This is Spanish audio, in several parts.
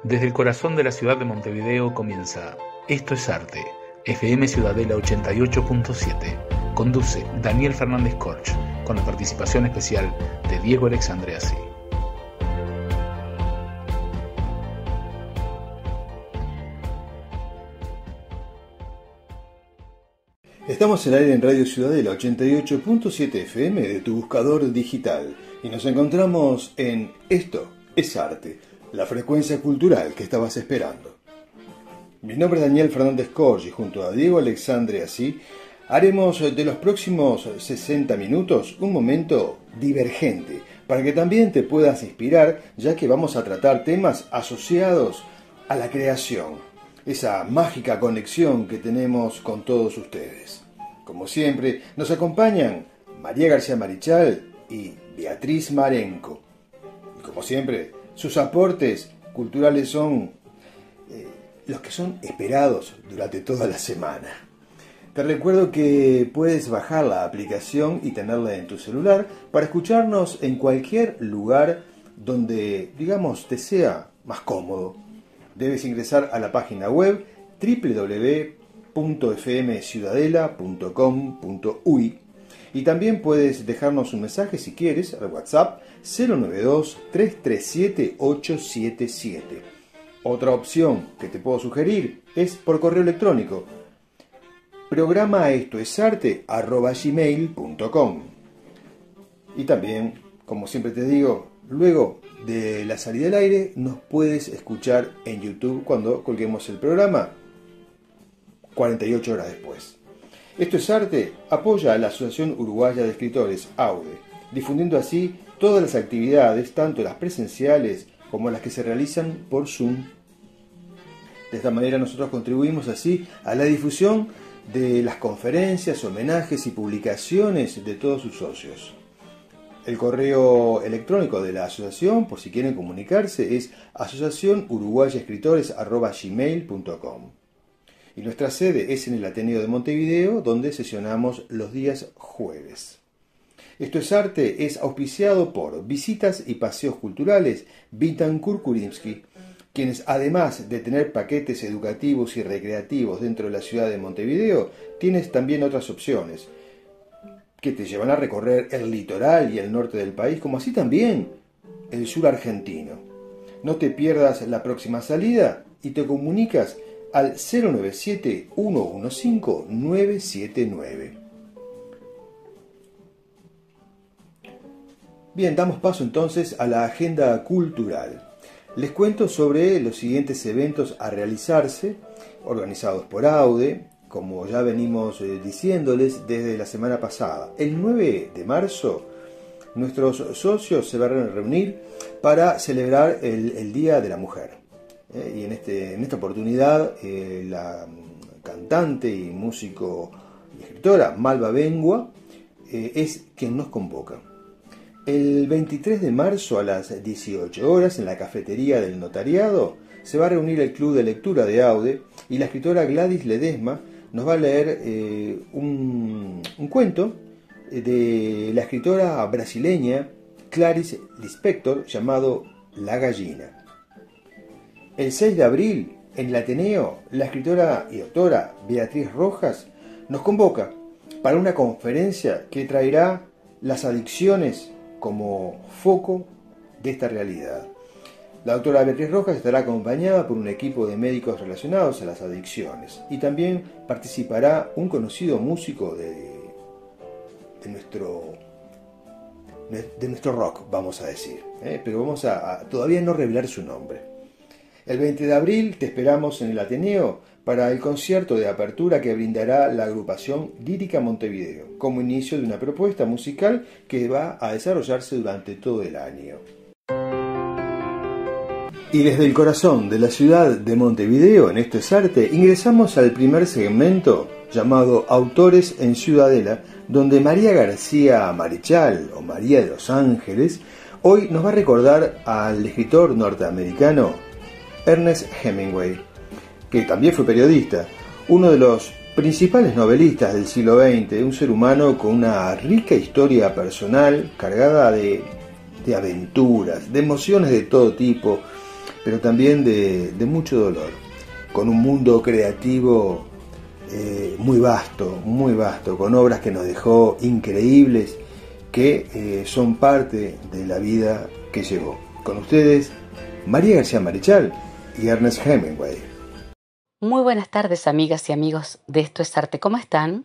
Desde el corazón de la ciudad de Montevideo comienza Esto es Arte, FM Ciudadela 88.7. Conduce Daniel Fernández Corch, con la participación especial de Diego Alexandreasi. Estamos al aire en Radio Ciudadela 88.7 FM de tu buscador digital y nos encontramos en Esto es Arte, la frecuencia cultural que estabas esperando. Mi nombre es Daniel Fernández Corch y junto a Diego Alexandreasi haremos de los próximos 60 minutos un momento divergente para que también te puedas inspirar, ya que vamos a tratar temas asociados a la creación, esa mágica conexión que tenemos con todos ustedes. Como siempre, nos acompañan María García Marichal y Beatriz Marenco. Y como siempre, sus aportes culturales son los que son esperados durante toda la semana. Te recuerdo que puedes bajar la aplicación y tenerla en tu celular para escucharnos en cualquier lugar donde, digamos, te sea más cómodo. Debes ingresar a la página web www.fmciudadela.com.uy y también puedes dejarnos un mensaje si quieres al WhatsApp 092-337-877. Otra opción que te puedo sugerir es por correo electrónico. Programa estoesarte@gmail.com. Y también, como siempre te digo, luego de la salida al aire nos puedes escuchar en YouTube cuando colguemos el programa 48 horas después. Esto es Arte apoya a la Asociación Uruguaya de Escritores, AUDE, difundiendo así todas las actividades, tanto las presenciales como las que se realizan por Zoom. De esta manera nosotros contribuimos así a la difusión de las conferencias, homenajes y publicaciones de todos sus socios. El correo electrónico de la asociación, por si quieren comunicarse, es asociacionuruguayaescritores@gmail.com. Y nuestra sede es en el Ateneo de Montevideo, donde sesionamos los días jueves. Esto es Arte es auspiciado por Visitas y Paseos Culturales Vitankur Kurimsky, quienes además de tener paquetes educativos y recreativos dentro de la ciudad de Montevideo, tienes también otras opciones que te llevan a recorrer el litoral y el norte del país, como así también el sur argentino. No te pierdas la próxima salida y te comunicas al 097-115-979. Bien, damos paso entonces a la agenda cultural. Les cuento sobre los siguientes eventos a realizarse, organizados por AUDE, como ya venimos diciéndoles desde la semana pasada. El 9 de marzo, nuestros socios se van a reunir para celebrar el Día de la Mujer. Y en esta oportunidad, la cantante y músico y escritora Malva Bengua es quien nos convoca. El 23 de marzo a las 18 horas, en la cafetería del Notariado, se va a reunir el Club de Lectura de AUDE y la escritora Gladys Ledesma nos va a leer un cuento de la escritora brasileña Clarice Lispector llamado La Gallina. El 6 de abril, en el Ateneo, la escritora y autora Beatriz Rojas nos convoca para una conferencia que traerá las adicciones como foco de esta realidad. La autora Beatriz Rojas estará acompañada por un equipo de médicos relacionados a las adicciones y también participará un conocido músico de nuestro rock, vamos a decir, pero vamos a todavía no revelar su nombre. El 20 de abril te esperamos en el Ateneo para el concierto de apertura que brindará la agrupación Lírica Montevideo, como inicio de una propuesta musical que va a desarrollarse durante todo el año. Y desde el corazón de la ciudad de Montevideo, en Esto es Arte, ingresamos al primer segmento llamado Autores en Ciudadela, donde María García Marichal, o María de los Ángeles, hoy nos va a recordar al escritor norteamericano Ernest Hemingway, que también fue periodista, uno de los principales novelistas del siglo XX, un ser humano con una rica historia personal, cargada de aventuras, de emociones de todo tipo, pero también de mucho dolor, con un mundo creativo muy vasto, con obras que nos dejó increíbles, que son parte de la vida que llevó. Con ustedes, María García Marichal y Ernest Hemingway. Muy buenas tardes, amigas y amigos de Esto es Arte. ¿Cómo están?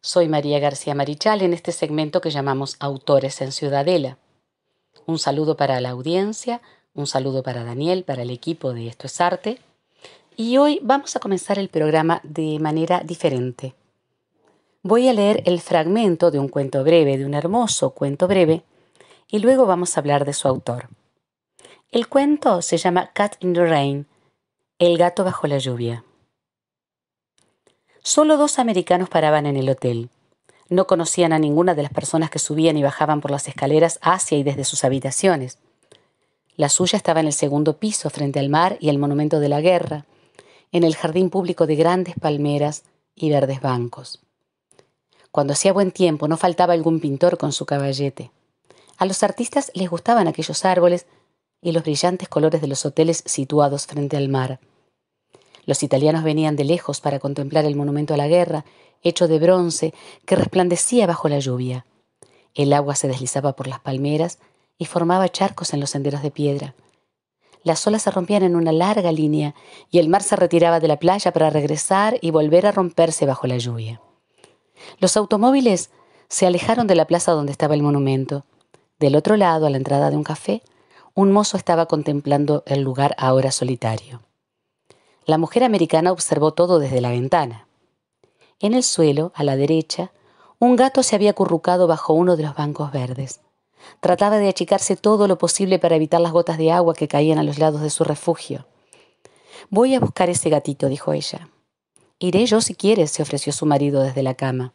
Soy María García Marichal en este segmento que llamamos Autores en Ciudadela. Un saludo para la audiencia, un saludo para Daniel, para el equipo de Esto es Arte. Y hoy vamos a comenzar el programa de manera diferente. Voy a leer el fragmento de un cuento breve, de un hermoso cuento breve, y luego vamos a hablar de su autor. El cuento se llama Cat in the Rain, el gato bajo la lluvia. Solo 2 americanos paraban en el hotel. No conocían a ninguna de las personas que subían y bajaban por las escaleras hacia y desde sus habitaciones. La suya estaba en el 2º piso, frente al mar y al monumento de la guerra, en el jardín público de grandes palmeras y verdes bancos. Cuando hacía buen tiempo, no faltaba algún pintor con su caballete. A los artistas les gustaban aquellos árboles y los brillantes colores de los hoteles situados frente al mar. Los italianos venían de lejos para contemplar el monumento a la guerra, hecho de bronce, que resplandecía bajo la lluvia. El agua se deslizaba por las palmeras y formaba charcos en los senderos de piedra. Las olas se rompían en una larga línea y el mar se retiraba de la playa para regresar y volver a romperse bajo la lluvia. Los automóviles se alejaron de la plaza donde estaba el monumento. Del otro lado, a la entrada de un café, un mozo estaba contemplando el lugar ahora solitario. La mujer americana observó todo desde la ventana. En el suelo, a la derecha, un gato se había acurrucado bajo uno de los bancos verdes. Trataba de achicarse todo lo posible para evitar las gotas de agua que caían a los lados de su refugio. «Voy a buscar ese gatito», dijo ella. «Iré yo si quieres», se ofreció su marido desde la cama.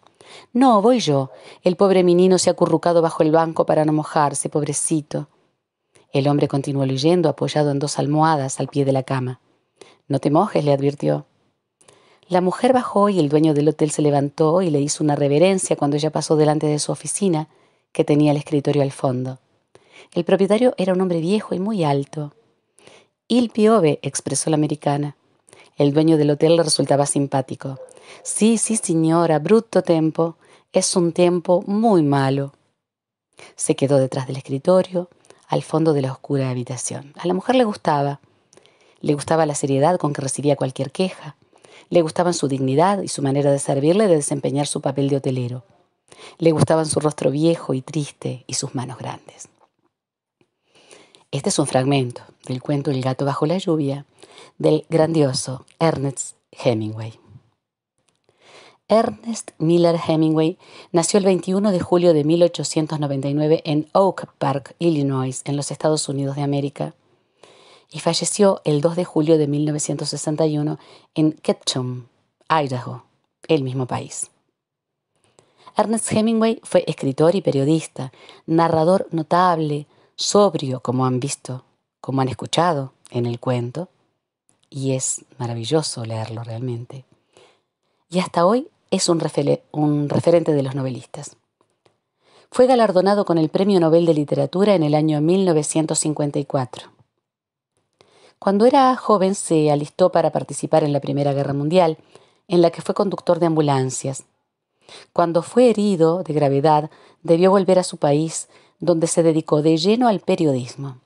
«No, voy yo. El pobre menino se ha acurrucado bajo el banco para no mojarse, pobrecito». El hombre continuó leyendo, apoyado en 2 almohadas al pie de la cama. «No te mojes», le advirtió. La mujer bajó y el dueño del hotel se levantó y le hizo una reverencia cuando ella pasó delante de su oficina, que tenía el escritorio al fondo. El propietario era un hombre viejo y muy alto. «Il piove», expresó la americana. El dueño del hotel le resultaba simpático. «Sí, señora, brutto tempo. Es un tiempo muy malo». Se quedó detrás del escritorio, al fondo de la oscura habitación. A la mujer le gustaba. Le gustaba la seriedad con que recibía cualquier queja. Le gustaban su dignidad y su manera de servirle y de desempeñar su papel de hotelero. Le gustaban su rostro viejo y triste y sus manos grandes. Este es un fragmento del cuento El gato bajo la lluvia del grandioso Ernest Hemingway. Ernest Miller Hemingway nació el 21 de julio de 1899 en Oak Park, Illinois, en los Estados Unidos de América, y falleció el 2 de julio de 1961 en Ketchum, Idaho, el mismo país. Ernest Hemingway fue escritor y periodista, narrador notable, sobrio, como han visto, como han escuchado en el cuento, y es maravilloso leerlo realmente. Y hasta hoy es un referente de los novelistas. Fue galardonado con el Premio Nobel de Literatura en el año 1954. Cuando era joven se alistó para participar en la Primera Guerra Mundial, en la que fue conductor de ambulancias. Cuando fue herido de gravedad, debió volver a su país, donde se dedicó de lleno al periodismo.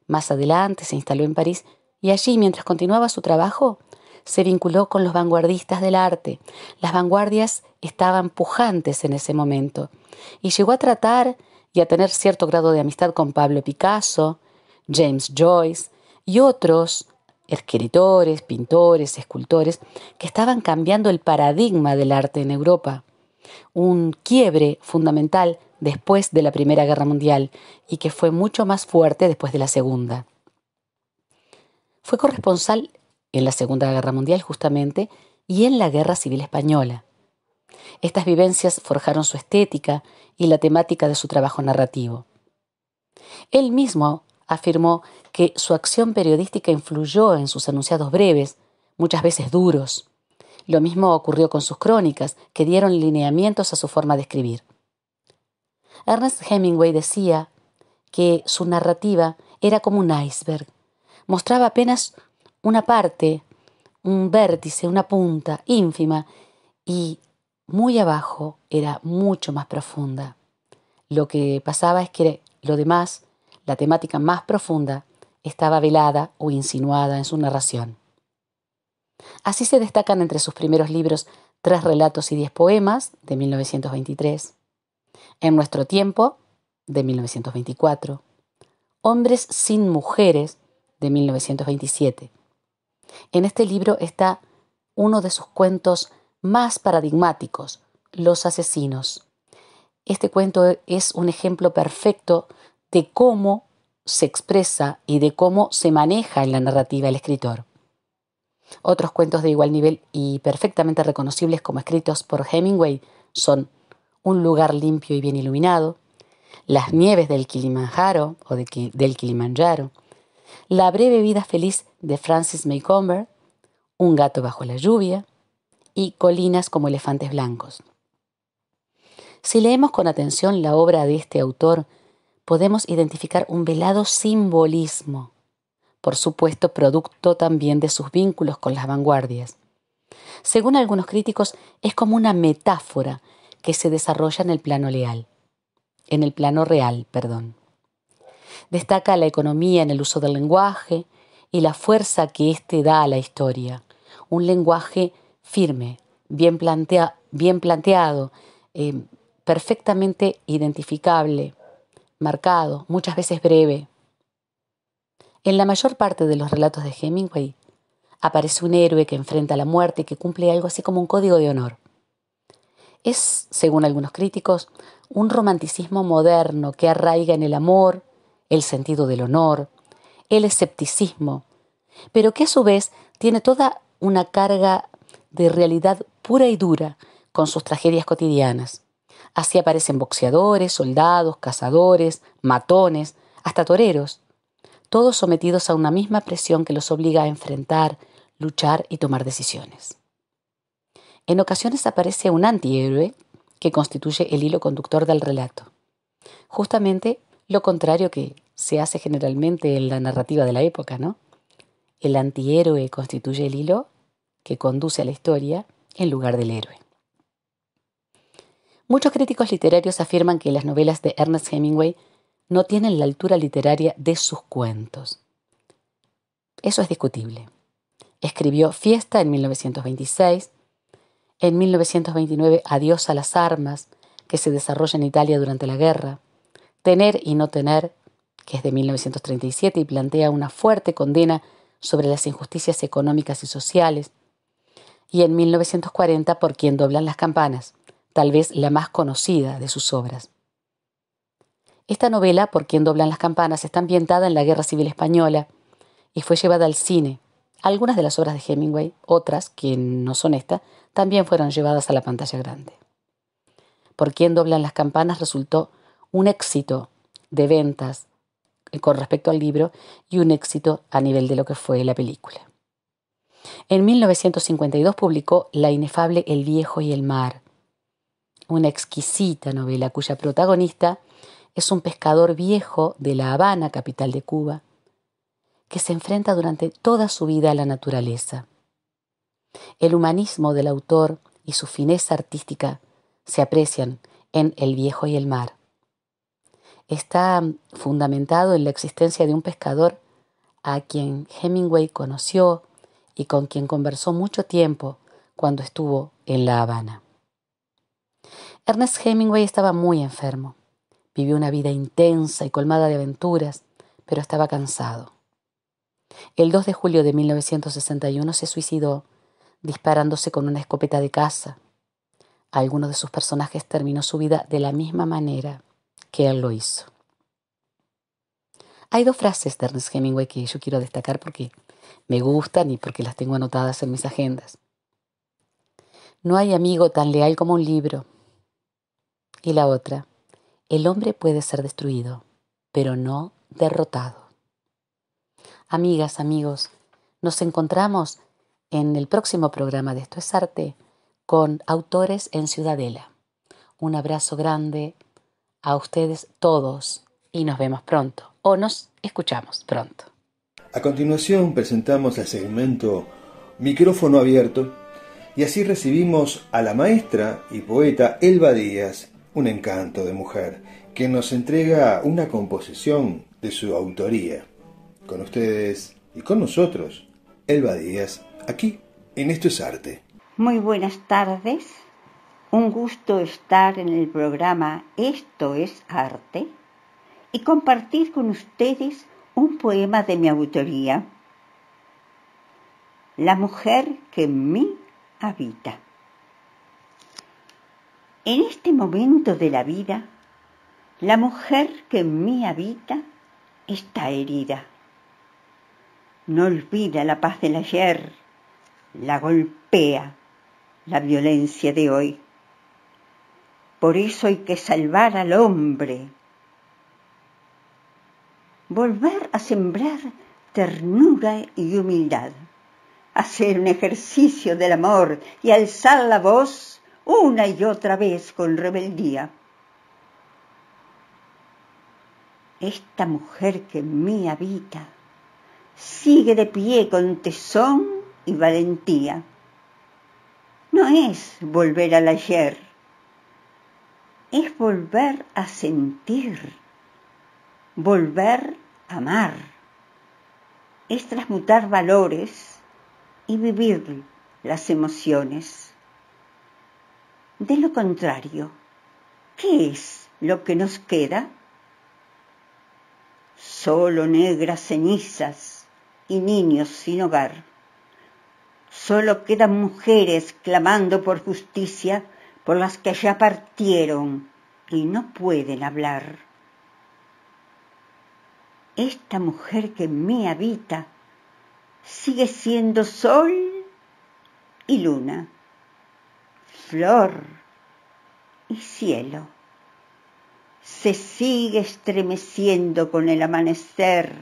Más adelante se instaló en París y allí, mientras continuaba su trabajo, se vinculó con los vanguardistas del arte. Las vanguardias estaban pujantes en ese momento y llegó a tratar y a tener cierto grado de amistad con Pablo Picasso, James Joyce y otros escritores, pintores, escultores que estaban cambiando el paradigma del arte en Europa. Un quiebre fundamental después de la Primera Guerra Mundial y que fue mucho más fuerte después de la Segunda. Fue corresponsal en la Segunda Guerra Mundial justamente y en la Guerra Civil Española. Estas vivencias forjaron su estética y la temática de su trabajo narrativo. Él mismo afirmó que su acción periodística influyó en sus enunciados breves, muchas veces duros. Lo mismo ocurrió con sus crónicas, que dieron lineamientos a su forma de escribir. Ernest Hemingway decía que su narrativa era como un iceberg. mostraba apenas una parte, un vértice, una punta ínfima, y muy abajo era mucho más profunda. Lo que pasaba es que lo demás, la temática más profunda, estaba velada o insinuada en su narración. Así se destacan entre sus primeros libros 3 relatos y 10 poemas, de 1923, En nuestro tiempo, de 1924, Hombres sin mujeres, de 1927. En este libro está uno de sus cuentos más paradigmáticos, Los asesinos. Este cuento es un ejemplo perfecto de cómo se expresa y de cómo se maneja en la narrativa el escritor. Otros cuentos de igual nivel y perfectamente reconocibles como escritos por Hemingway son Un lugar limpio y bien iluminado, Las nieves del Kilimanjaro o del Kilimanjaro, La breve vida feliz de Francis Macomber, Un gato bajo la lluvia y Colinas como elefantes blancos. Si leemos con atención la obra de este autor, podemos identificar un velado simbolismo, por supuesto producto también de sus vínculos con las vanguardias. Según algunos críticos, es como una metáfora que se desarrolla en el plano real. Destaca la economía en el uso del lenguaje y la fuerza que éste da a la historia. Un lenguaje firme, bien planteado, perfectamente identificable, marcado, muchas veces breve. En la mayor parte de los relatos de Hemingway aparece un héroe que enfrenta la muerte y que cumple algo así como un código de honor. Es, según algunos críticos, un romanticismo moderno que arraiga en el amor, el sentido del honor, el escepticismo, pero que a su vez tiene toda una carga de realidad pura y dura con sus tragedias cotidianas. Así aparecen boxeadores, soldados, cazadores, matones, hasta toreros, todos sometidos a una misma presión que los obliga a enfrentar, luchar y tomar decisiones. En ocasiones aparece un antihéroe que constituye el hilo conductor del relato. Justamente lo contrario que se hace generalmente en la narrativa de la época, ¿no? El antihéroe constituye el hilo que conduce a la historia en lugar del héroe. Muchos críticos literarios afirman que las novelas de Ernest Hemingway no tienen la altura literaria de sus cuentos. Eso es discutible. Escribió Fiesta en 1926, en 1929 Adiós a las armas, que se desarrolla en Italia durante la guerra, Tener y no tener, que es de 1937 y plantea una fuerte condena sobre las injusticias económicas y sociales, y en 1940 Por quien doblan las campanas, tal vez la más conocida de sus obras. Esta novela, Por quien doblan las campanas, está ambientada en la Guerra Civil Española y fue llevada al cine. Algunas de las obras de Hemingway, otras, que no son esta, también fueron llevadas a la pantalla grande. Por quien doblan las campanas resultó un éxito de ventas con respecto al libro y un éxito a nivel de lo que fue la película. En 1952 publicó La inefable El viejo y el mar, una exquisita novela cuya protagonista es un pescador viejo de La Habana, capital de Cuba, que se enfrenta durante toda su vida a la naturaleza. El humanismo del autor y su fineza artística se aprecian en El viejo y el mar. Está fundamentado en la existencia de un pescador a quien Hemingway conoció y con quien conversó mucho tiempo cuando estuvo en La Habana. Ernest Hemingway estaba muy enfermo. Vivió una vida intensa y colmada de aventuras, pero estaba cansado. El 2 de julio de 1961 se suicidó disparándose con una escopeta de caza. Alguno de sus personajes terminó su vida de la misma manera que él lo hizo. Hay 2 frases de Ernest Hemingway que yo quiero destacar porque me gustan y porque las tengo anotadas en mis agendas. No hay amigo tan leal como un libro. Y la otra, el hombre puede ser destruido, pero no derrotado. Amigas, amigos, nos encontramos en el próximo programa de Esto es Arte con autores en Ciudadela. Un abrazo grande a ustedes todos y nos vemos pronto o nos escuchamos pronto. A continuación presentamos el segmento Micrófono Abierto y así recibimos a la maestra y poeta Elba Díaz, un encanto de mujer, que nos entrega una composición de su autoría. Con ustedes y con nosotros, Elba Díaz, aquí en Esto es Arte. Muy buenas tardes, un gusto estar en el programa Esto es Arte y compartir con ustedes un poema de mi autoría. La mujer que en mí habita. En este momento de la vida, la mujer que en mí habita está herida. No olvida la paz del ayer, la golpea la violencia de hoy. Por eso hay que salvar al hombre, volver a sembrar ternura y humildad, hacer un ejercicio del amor y alzar la voz una y otra vez con rebeldía. Esta mujer que en mí habita sigue de pie con tesón y valentía. No es volver al ayer, es volver a sentir, volver a amar, es transmutar valores y vivir las emociones. De lo contrario, ¿qué es lo que nos queda? Solo negras cenizas y niños sin hogar. Solo quedan mujeres clamando por justicia por las que ya partieron y no pueden hablar. Esta mujer que en mí habita sigue siendo sol y luna, flor y cielo. Se sigue estremeciendo con el amanecer.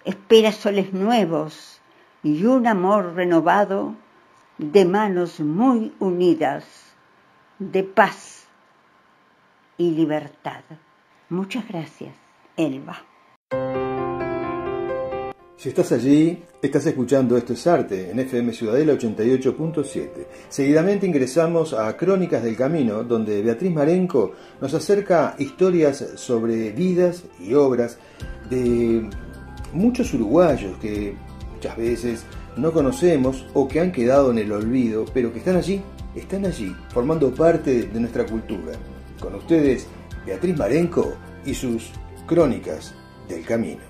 Espera soles nuevos y un amor renovado de manos muy unidas, de paz y libertad. Muchas gracias, Elba. Si estás allí, estás escuchando Esto es Arte en FM Ciudadela 88.7. Seguidamente ingresamos a Crónicas del Camino, donde Beatriz Marenco nos acerca historias sobre vidas y obras de muchos uruguayos que muchas veces no conocemos o que han quedado en el olvido, pero que están allí, formando parte de nuestra cultura. Con ustedes, Beatriz Marenco y sus Crónicas del Camino.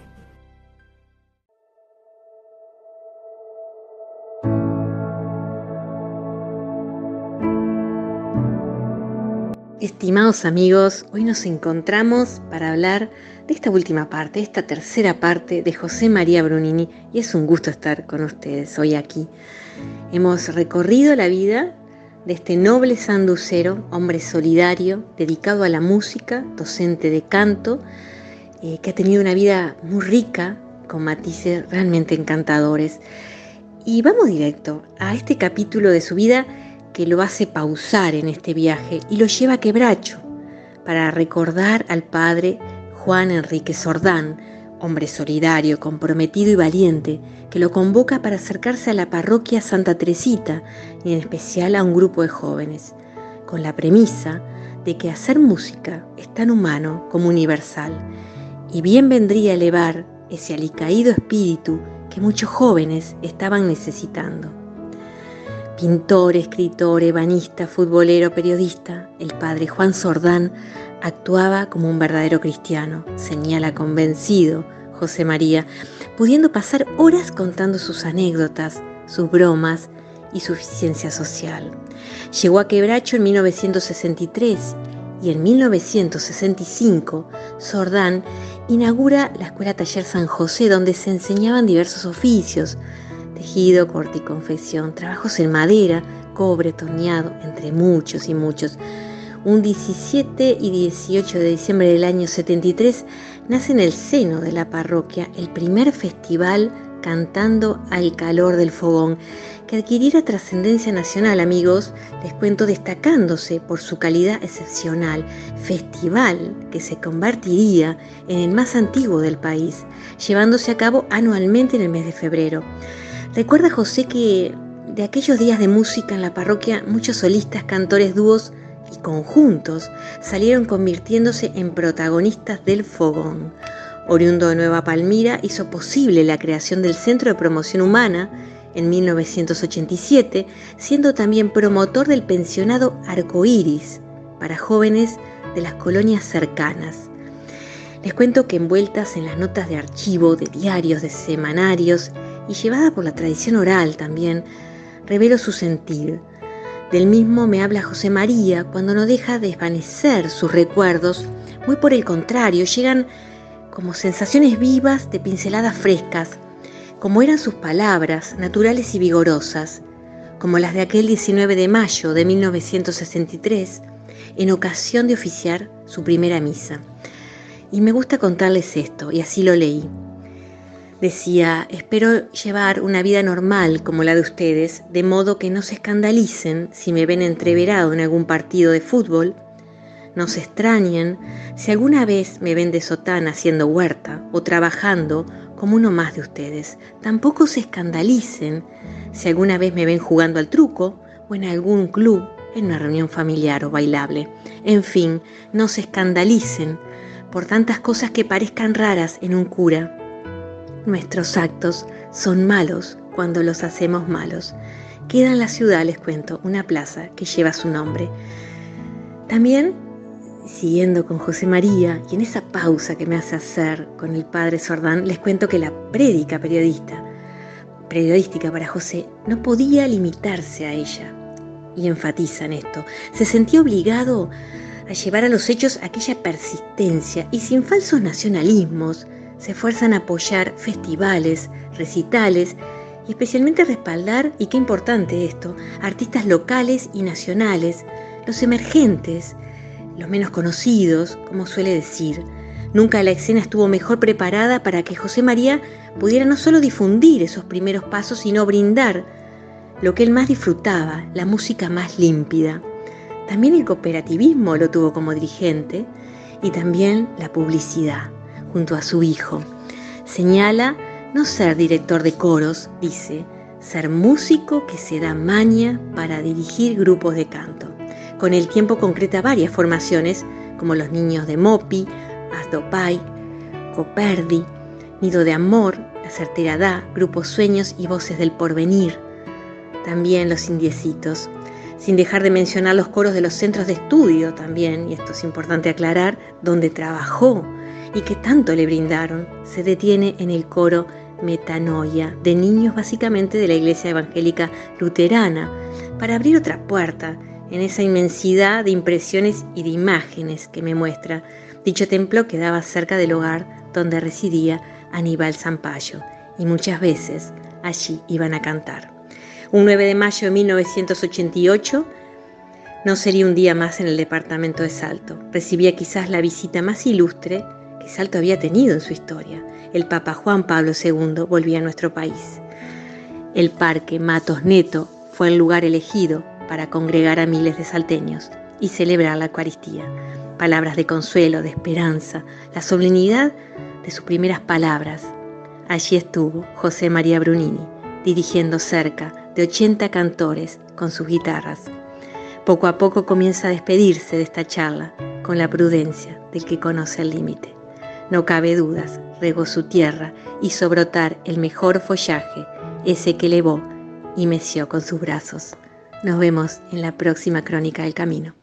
Estimados amigos, hoy nos encontramos para hablar de esta última parte, esta tercera parte de José María Brunini, y es un gusto estar con ustedes hoy aquí. Hemos recorrido la vida de este noble sanducero, hombre solidario, dedicado a la música, docente de canto, que ha tenido una vida muy rica, con matices realmente encantadores. Y vamos directo a este capítulo de su vida que lo hace pausar en este viaje y lo lleva a Quebracho para recordar al padre Juan Enrique Sordán, hombre solidario, comprometido y valiente, que lo convoca para acercarse a la parroquia Santa Teresita y en especial a un grupo de jóvenes, con la premisa de que hacer música es tan humano como universal, y bien vendría elevar ese alicaído espíritu que muchos jóvenes estaban necesitando. Pintor, escritor, ebanista, futbolero, periodista, el padre Juan Sordán actuaba como un verdadero cristiano, señala convencido José María, pudiendo pasar horas contando sus anécdotas, sus bromas y su eficiencia social. Llegó a Quebracho en 1963 y en 1965 Sordán inaugura la Escuela Taller San José, donde se enseñaban diversos oficios: tejido, corte y confección, trabajos en madera, cobre, torneado, entre muchos y muchos. Un 17 y 18 de diciembre del año 73 nace en el seno de la parroquia el primer festival Cantando al calor del fogón, que adquiriera trascendencia nacional, amigos, les cuento, destacándose por su calidad excepcional, festival que se convertiría en el más antiguo del país, llevándose a cabo anualmente en el mes de febrero. Recuerda, José, que de aquellos días de música en la parroquia, muchos solistas, cantores, dúos y conjuntos salieron convirtiéndose en protagonistas del fogón. Oriundo de Nueva Palmira, hizo posible la creación del Centro de Promoción Humana en 1987, siendo también promotor del pensionado Arcoíris para jóvenes de las colonias cercanas. Les cuento que envueltas en las notas de archivo, de diarios, de semanarios y llevada por la tradición oral también, revelo su sentir. Del mismo me habla José María cuando no deja de desvanecer sus recuerdos, muy por el contrario, llegan como sensaciones vivas de pinceladas frescas, como eran sus palabras, naturales y vigorosas, como las de aquel 19 de mayo de 1963, en ocasión de oficiar su primera misa. Y me gusta contarles esto, y así lo leí. Decía: espero llevar una vida normal como la de ustedes, de modo que no se escandalicen si me ven entreverado en algún partido de fútbol. No se extrañen si alguna vez me ven de sotana haciendo huerta o trabajando como uno más de ustedes. Tampoco se escandalicen si alguna vez me ven jugando al truco o en algún club, en una reunión familiar o bailable. En fin, no se escandalicen por tantas cosas que parezcan raras en un cura. Nuestros actos son malos cuando los hacemos malos. Queda en la ciudad, les cuento, una plaza que lleva su nombre. También, siguiendo con José María, y en esa pausa que me hace hacer con el padre Sordán, les cuento que la prédica periodística para José no podía limitarse a ella. Y enfatiza en esto. Se sentía obligado a llevar a los hechos aquella persistencia y sin falsos nacionalismos se esfuerzan a apoyar festivales, recitales y especialmente respaldar, y qué importante esto, artistas locales y nacionales, los emergentes, los menos conocidos, como suele decir. Nunca la escena estuvo mejor preparada para que José María pudiera no solo difundir esos primeros pasos, sino brindar lo que él más disfrutaba, la música más límpida. También el cooperativismo lo tuvo como dirigente y también la publicidad, junto a su hijo. Señala no ser director de coros, dice, ser músico que se da maña para dirigir grupos de canto. Con el tiempo concreta varias formaciones, como los Niños de Mopi, Asdopay, Coperdi, Nido de Amor, La Certera Edad, Grupo Sueños y Voces del Porvenir. También los Indiecitos. Sin dejar de mencionar los coros de los centros de estudio también, y esto es importante aclarar, donde trabajó y que tanto le brindaron. Se detiene en el coro Metanoia, de niños básicamente de la Iglesia Evangélica Luterana, para abrir otra puerta en esa inmensidad de impresiones y de imágenes que me muestra. Dicho templo quedaba cerca del hogar donde residía Aníbal Zampayo, y muchas veces allí iban a cantar. Un 9 de mayo de 1988 no sería un día más en el departamento de Salto. Recibía quizás la visita más ilustre que Salto había tenido en su historia. El Papa Juan Pablo II volvía a nuestro país. El Parque Matos Neto fue el lugar elegido para congregar a miles de salteños y celebrar la Eucaristía. Palabras de consuelo, de esperanza, la solemnidad de sus primeras palabras. Allí estuvo José María Brunini, dirigiendo cerca de 80 cantores con sus guitarras. Poco a poco comienza a despedirse de esta charla con la prudencia del que conoce el límite. No cabe dudas, regó su tierra, hizo brotar el mejor follaje, ese que elevó y meció con sus brazos. Nos vemos en la próxima Crónica del Camino.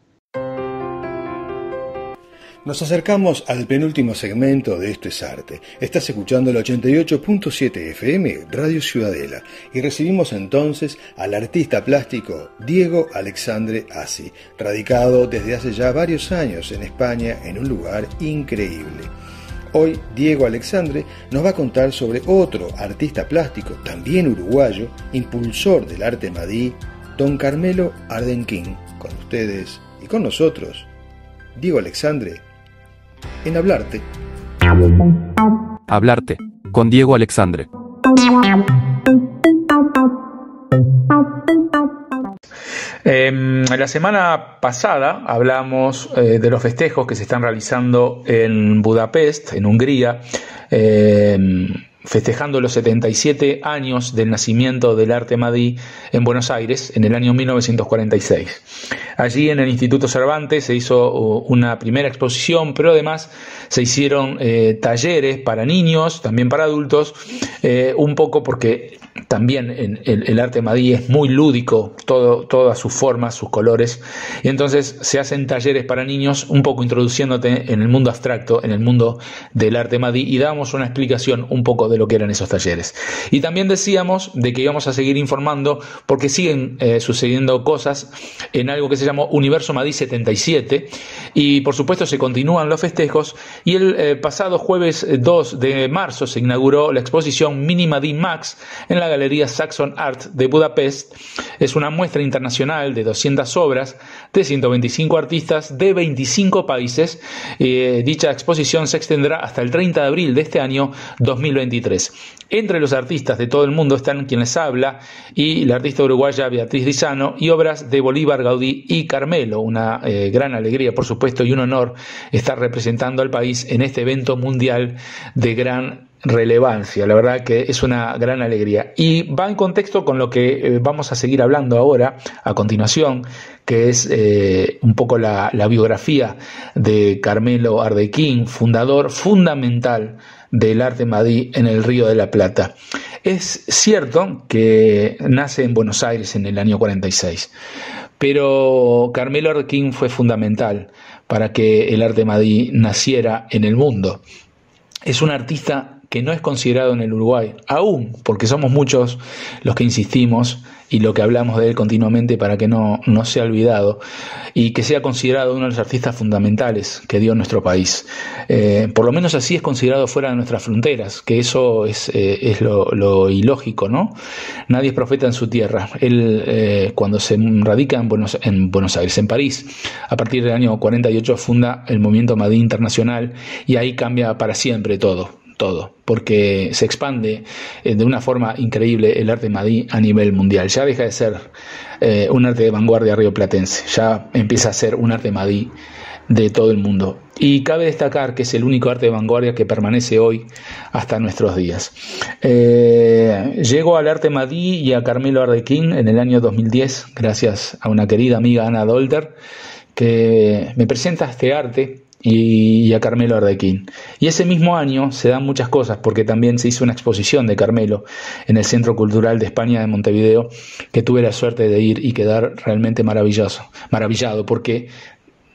Nos acercamos al penúltimo segmento de Esto es Arte. Estás escuchando el 88.7 FM Radio Ciudadela y recibimos entonces al artista plástico Diego Alexandre Assi, radicado desde hace ya varios años en España en un lugar increíble. Hoy Diego Alexandre nos va a contar sobre otro artista plástico, también uruguayo, impulsor del arte madí, don Carmelo Ardenquín. Con ustedes y con nosotros, Diego Alexandre, en Hablarte. Hablarte, con Diego Alexandre. La semana pasada hablamos de los festejos que se están realizando en Budapest, en Hungría, festejando los 77 años del nacimiento del arte madí en Buenos Aires en el año 1946. Allí en el Instituto Cervantes se hizo una primera exposición, pero además se hicieron talleres para niños, también para adultos, un poco porque también el arte madí es muy lúdico, todas sus formas, sus colores, y entonces se hacen talleres para niños, un poco introduciéndote en el mundo abstracto, en el mundo del arte madí, y damos una explicación un poco de lo que eran esos talleres. Y también decíamos de que íbamos a seguir informando porque siguen sucediendo cosas en algo que se llamó Universo Madí 77, y por supuesto se continúan los festejos, y el pasado jueves 2 de marzo se inauguró la exposición Mini Madí Max en la Galería Saxon Art de Budapest. Es una muestra internacional de 200 obras de 125 artistas de 25 países. Dicha exposición se extenderá hasta el 30 de abril de este año 2023. Entre los artistas de todo el mundo están quien les habla y la artista uruguaya Beatriz Dizano, y obras de Bolívar, Gaudí y Carmelo. Una gran alegría, por supuesto, y un honor estar representando al país en este evento mundial de gran relevancia. La verdad que es una gran alegría y va en contexto con lo que vamos a seguir hablando ahora a continuación, que es un poco la biografía de Carmelo Ardequín, fundador fundamental del arte madí en el Río de la Plata. Es cierto que nace en Buenos Aires en el año 46, pero Carmelo Ardequín fue fundamental para que el arte madí naciera en el mundo. Es un artista que no es considerado en el Uruguay, aún, porque somos muchos los que insistimos y lo que hablamos de él continuamente para que no sea olvidado y que sea considerado uno de los artistas fundamentales que dio nuestro país. Por lo menos así es considerado fuera de nuestras fronteras, que eso es lo ilógico, ¿no? Nadie es profeta en su tierra. Él, cuando se radica en Buenos Aires, en París, a partir del año 48 funda el Movimiento Madí Internacional, y ahí cambia para siempre todo, porque se expande de una forma increíble el arte madí a nivel mundial. Ya deja de ser un arte de vanguardia rioplatense, ya empieza a ser un arte madí de todo el mundo. Y cabe destacar que es el único arte de vanguardia que permanece hoy hasta nuestros días. Llego al arte madí y a Carmelo Ardequín en el año 2010, gracias a una querida amiga, Ana Dolter, que me presenta este arte y a Carmelo Ardequín. Y ese mismo año se dan muchas cosas, porque también se hizo una exposición de Carmelo en el Centro Cultural de España de Montevideo, que tuve la suerte de ir y quedar realmente maravillado, porque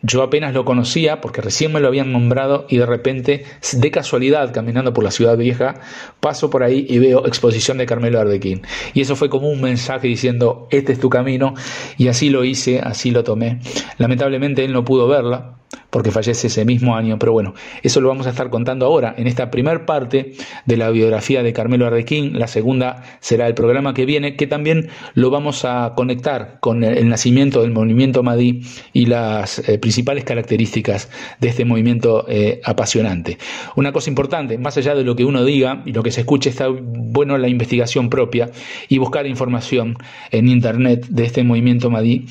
yo apenas lo conocía, porque recién me lo habían nombrado, y de repente, de casualidad, caminando por la Ciudad Vieja, paso por ahí y veo exposición de Carmelo Ardequín. Y eso fue como un mensaje diciendo, este es tu camino, y así lo hice, así lo tomé. Lamentablemente él no pudo verla, porque fallece ese mismo año, pero bueno, eso lo vamos a estar contando ahora, en esta primer parte de la biografía de Carmelo Ardequín. La segunda será el programa que viene, que también lo vamos a conectar con el nacimiento del movimiento madí y las principales características de este movimiento apasionante. Una cosa importante, más allá de lo que uno diga y lo que se escuche, está bueno la investigación propia y buscar información en internet de este movimiento madí,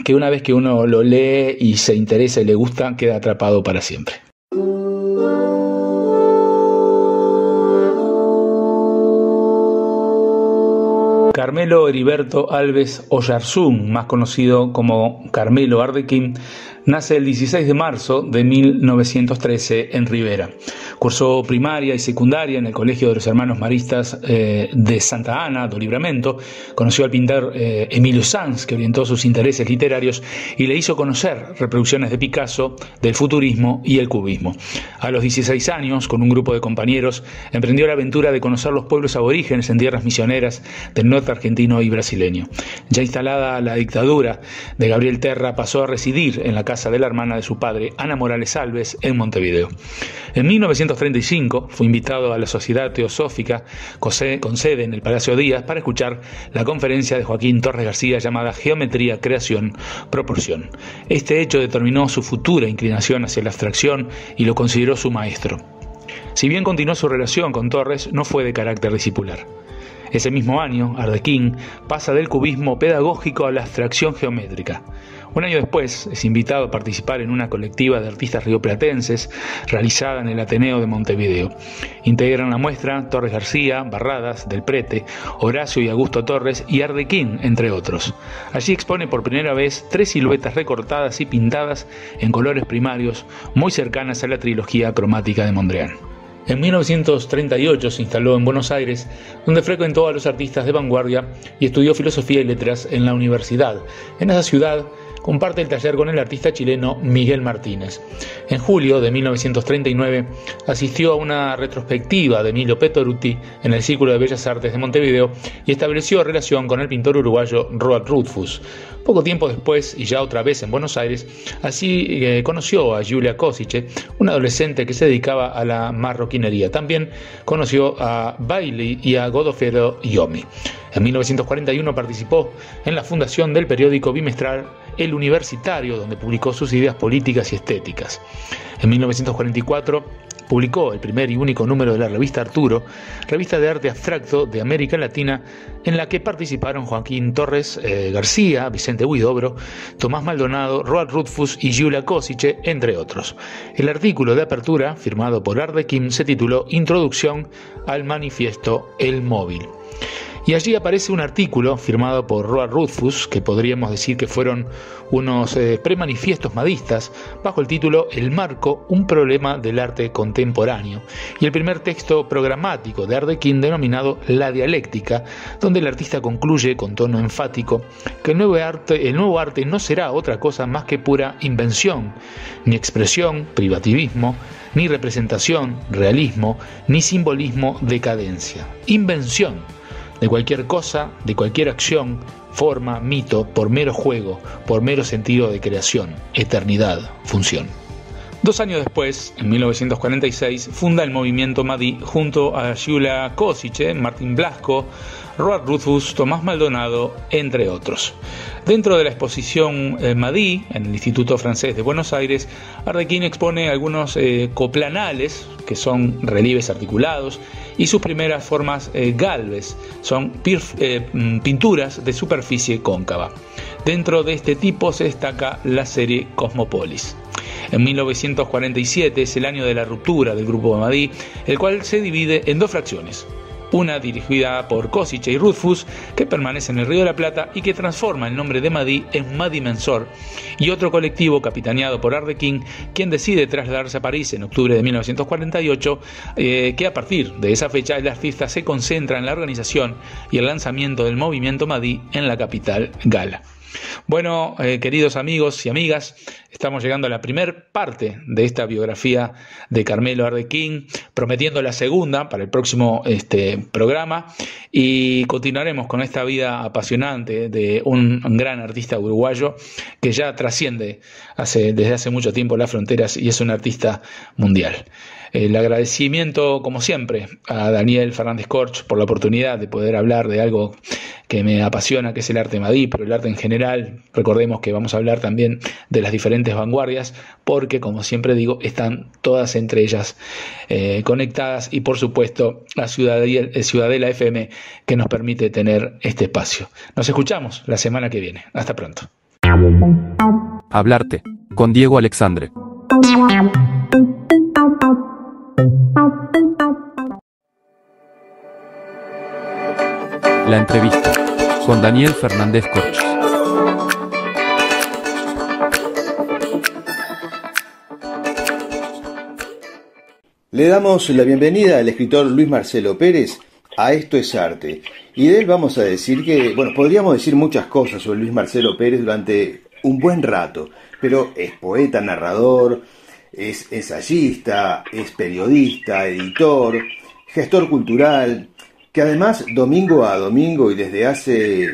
que una vez que uno lo lee y se interesa y le gusta, queda atrapado para siempre. Carmelo Heriberto Alves Oyarzún, más conocido como Carmelo Ardequín, nace el 16 de marzo de 1913 en Rivera. Cursó primaria y secundaria en el Colegio de los Hermanos Maristas de Santa Ana, do Livramento. Conoció al pintor Emilio Sanz, que orientó sus intereses literarios y le hizo conocer reproducciones de Picasso, del futurismo y el cubismo. A los 16 años, con un grupo de compañeros, emprendió la aventura de conocer los pueblos aborígenes en tierras misioneras del norte argentino y brasileño. Ya instalada la dictadura de Gabriel Terra, pasó a residir en la casa de la hermana de su padre, Ana Morales Alves, en Montevideo. En 1935 fue invitado a la Sociedad Teosófica, con sede en el Palacio Díaz, para escuchar la conferencia de Joaquín Torres García llamada Geometría, Creación, Proporción. Este hecho determinó su futura inclinación hacia la abstracción y lo consideró su maestro. Si bien continuó su relación con Torres, no fue de carácter discipular. Ese mismo año, Ardequín pasa del cubismo pedagógico a la abstracción geométrica. Un año después es invitado a participar en una colectiva de artistas rioplatenses realizada en el Ateneo de Montevideo. Integran la muestra Torres García, Barradas, Del Prete, Horacio y Augusto Torres y Ardequín, entre otros. Allí expone por primera vez 3 siluetas recortadas y pintadas en colores primarios muy cercanas a la trilogía cromática de Mondrian. En 1938 se instaló en Buenos Aires, donde frecuentó a los artistas de vanguardia y estudió filosofía y letras en la universidad. En esa ciudad comparte el taller con el artista chileno Miguel Martínez. En julio de 1939 asistió a una retrospectiva de Emilio Pettoruti en el Círculo de Bellas Artes de Montevideo y estableció relación con el pintor uruguayo Roald Rothfuss. Poco tiempo después, y ya otra vez en Buenos Aires, así conoció a Giulia Kosice, una adolescente que se dedicaba a la marroquinería. También conoció a Bailey y a Godofredo Iomi. En 1941 participó en la fundación del periódico bimestral El Universitario, donde publicó sus ideas políticas y estéticas. En 1944 publicó el primer y único número de la revista Arturo, revista de arte abstracto de América Latina, en la que participaron Joaquín Torres García, Vicente Huidobro, Tomás Maldonado, Roald Rothfuss y Giulia Kosice, entre otros. El artículo de apertura, firmado por Ardequín, se tituló Introducción al manifiesto El Móvil. Y allí aparece un artículo firmado por Roald Rothfuss, que podríamos decir que fueron unos premanifiestos madistas, bajo el título El marco, un problema del arte contemporáneo, y el primer texto programático de Ardequín denominado La dialéctica, donde el artista concluye con tono enfático que el nuevo arte no será otra cosa más que pura invención, ni expresión, privativismo, ni representación, realismo, ni simbolismo, decadencia. Invención de cualquier cosa, de cualquier acción, forma, mito, por mero juego, por mero sentido de creación, eternidad, función. 2 años después, en 1946, funda el movimiento Madí junto a Giulia Kosice, Martín Blasco, Roald Rothfuss, Tomás Maldonado, entre otros. Dentro de la exposición Madí, en el Instituto Francés de Buenos Aires, Ardequín expone algunos coplanales, que son relieves articulados, y sus primeras formas galves, son pinturas de superficie cóncava. Dentro de este tipo se destaca la serie Cosmopolis. En 1947 es el año de la ruptura del grupo Madí, el cual se divide en 2 fracciones. Una dirigida por Kosice y Rothfuss, que permanece en el Río de la Plata y que transforma el nombre de Madí en Madimensor, y otro colectivo capitaneado por Ardequín, quien decide trasladarse a París en octubre de 1948, que a partir de esa fecha el artista se concentra en la organización y el lanzamiento del movimiento Madí en la capital gala. Bueno, queridos amigos y amigas, estamos llegando a la primer parte de esta biografía de Carmelo Ardequín, prometiendo la segunda para el próximo programa, y continuaremos con esta vida apasionante de un gran artista uruguayo que ya trasciende desde hace mucho tiempo las fronteras y es un artista mundial. El agradecimiento, como siempre, a Daniel Fernández Corch por la oportunidad de poder hablar de algo que me apasiona, que es el arte Madí, pero el arte en general. Recordemos que vamos a hablar también de las diferentes vanguardias, porque, como siempre digo, están todas entre ellas conectadas, y por supuesto la Ciudadela FM, que nos permite tener este espacio. Nos escuchamos la semana que viene. Hasta pronto. Hablarte con Diego Alexandre. La entrevista con Daniel Fernández Corch. Le damos la bienvenida al escritor Luis Marcelo Pérez a Esto es Arte. Y de él vamos a decir que, podríamos decir muchas cosas sobre Luis Marcelo Pérez durante un buen rato, pero es poeta, narrador, es ensayista, es periodista, editor, gestor cultural, que además domingo a domingo y desde hace,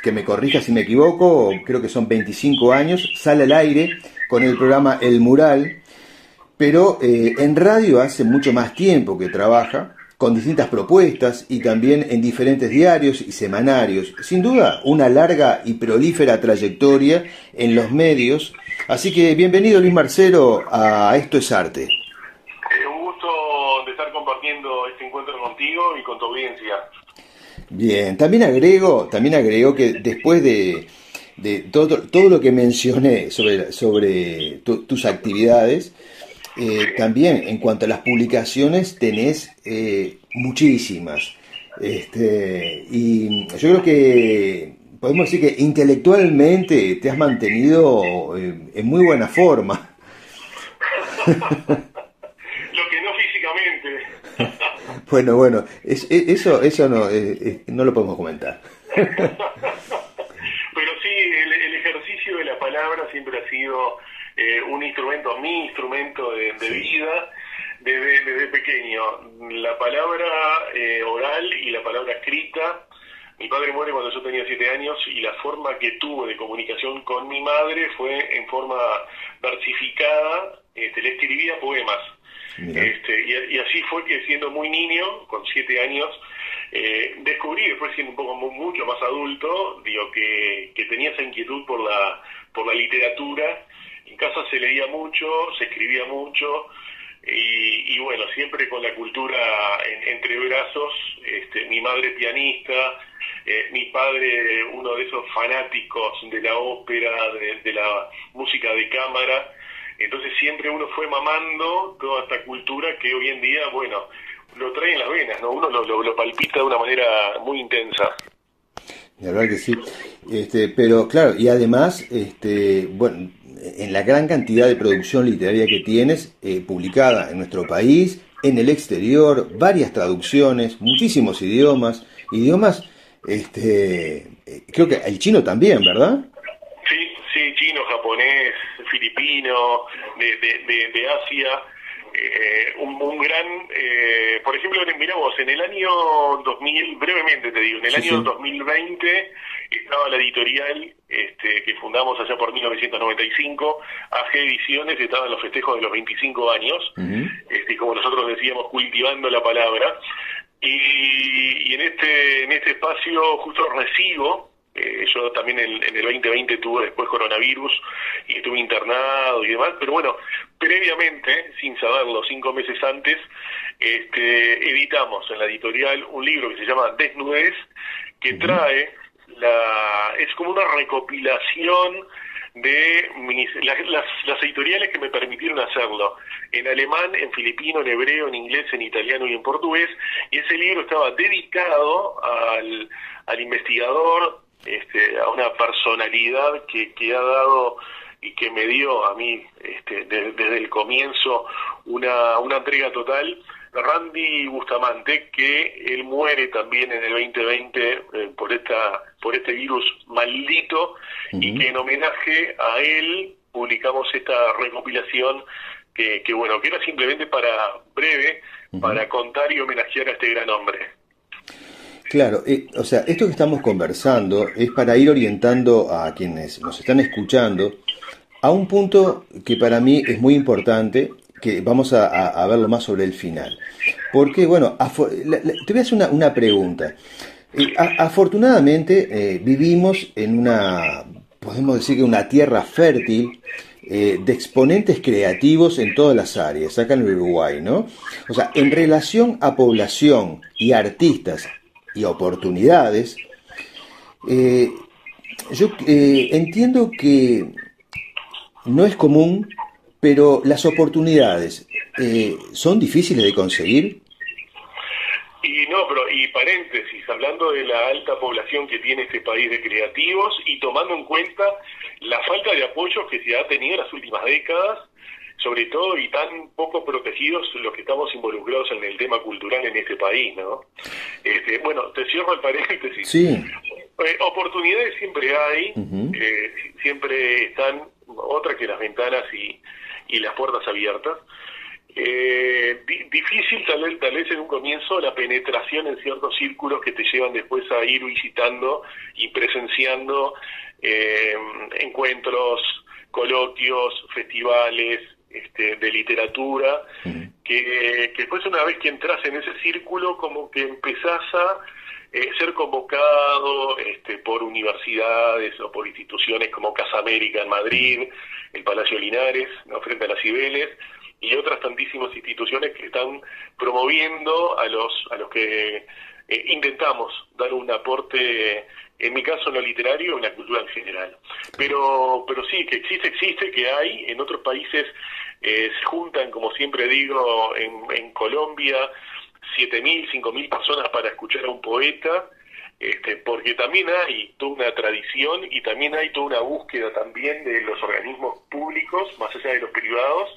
que me corrija si me equivoco, creo que son 25 años, sale al aire con el programa El Mural, pero en radio hace mucho más tiempo que trabaja, con distintas propuestas y también en diferentes diarios y semanarios. Sin duda, una larga y prolífera trayectoria en los medios. Así que bienvenido, Luis Marcelo, a Esto es Arte. Un gusto de estar compartiendo este encuentro contigo y con tu audiencia. Bien, también agrego que después de todo lo que mencioné sobre tus actividades, también en cuanto a las publicaciones tenés muchísimas. Y yo creo que podemos decir que intelectualmente te has mantenido en muy buena forma. Lo que no físicamente. Bueno, eso no lo podemos comentar. Pero sí, el ejercicio de la palabra siempre ha sido mi instrumento de vida desde pequeño. La palabra oral y la palabra escrita. Mi padre muere cuando yo tenía 7 años y la forma que tuve de comunicación con mi madre fue en forma versificada. Le escribía poemas. Y así fue que siendo muy niño, con 7 años, descubrí, después siendo un poco mucho más adulto, que tenía esa inquietud por la literatura. En casa se leía mucho, se escribía mucho, y bueno, siempre con la cultura entre brazos. Mi madre pianista, mi padre uno de esos fanáticos de la ópera, de la música de cámara. Entonces siempre uno fue mamando toda esta cultura que hoy en día, bueno, lo trae en las venas, ¿no? Uno lo palpita de una manera muy intensa. La verdad que sí. Pero claro, y además, bueno, en la gran cantidad de producción literaria que tienes, publicada en nuestro país, en el exterior, varias traducciones, muchísimos idiomas, creo que el chino también, ¿verdad? Sí, chino, japonés, filipino, de Asia, un gran, por ejemplo, miramos, en el año 2000, brevemente te digo, en el año 2020 estaba la editorial que fundamos allá por 1995, AG Ediciones, estaba en los festejos de los 25 años, como nosotros decíamos, cultivando la palabra, y en este espacio justo recibo. Yo también en el 2020 tuve después coronavirus y estuve internado y demás, pero bueno, previamente, sin saberlo, 5 meses antes, editamos en la editorial un libro que se llama Desnudez, que trae es como una recopilación de las editoriales que me permitieron hacerlo, en alemán, en filipino, en hebreo, en inglés, en italiano y en portugués, y ese libro estaba dedicado al investigador, a una personalidad que ha dado y que me dio a mí desde el comienzo una entrega total, Randy Bustamante, que él muere también en el 2020 por este virus maldito, y que en homenaje a él publicamos esta recopilación que era simplemente para contar y homenajear a este gran hombre. Claro, o sea, esto que estamos conversando es para ir orientando a quienes nos están escuchando a un punto que para mí es muy importante, que vamos a verlo más sobre el final. Porque, bueno, te voy a hacer una pregunta. Afortunadamente vivimos en podemos decir que una tierra fértil de exponentes creativos en todas las áreas, acá en el Uruguay, ¿no? O sea, en relación a población y artistas y oportunidades, yo entiendo que no es común, pero las oportunidades son difíciles de conseguir. Y paréntesis, hablando de la alta población que tiene este país de creativos y tomando en cuenta la falta de apoyos que se ha tenido en las últimas décadas, sobre todo, y tan poco protegidos los que estamos involucrados en el tema cultural en este país, ¿no? Bueno, te cierro el paréntesis. Sí. Oportunidades siempre hay, siempre están, otra que las ventanas y las puertas abiertas. Difícil tal vez en un comienzo la penetración en ciertos círculos que te llevan después a ir visitando y presenciando encuentros, coloquios, festivales de literatura, que después, una vez que entras en ese círculo, como que empezás a ser convocado por universidades o por instituciones como Casa América en Madrid, el Palacio Linares, ¿no?, frente a las Cibeles, y otras tantísimas instituciones que están promoviendo a los que intentamos dar un aporte, en mi caso en lo literario, en la cultura en general. Pero sí, que existe, que hay. En otros países se juntan, como siempre digo, en Colombia, 7.000, 5.000 personas para escuchar a un poeta, porque también hay toda una tradición y también hay toda una búsqueda también de los organismos públicos, más allá de los privados,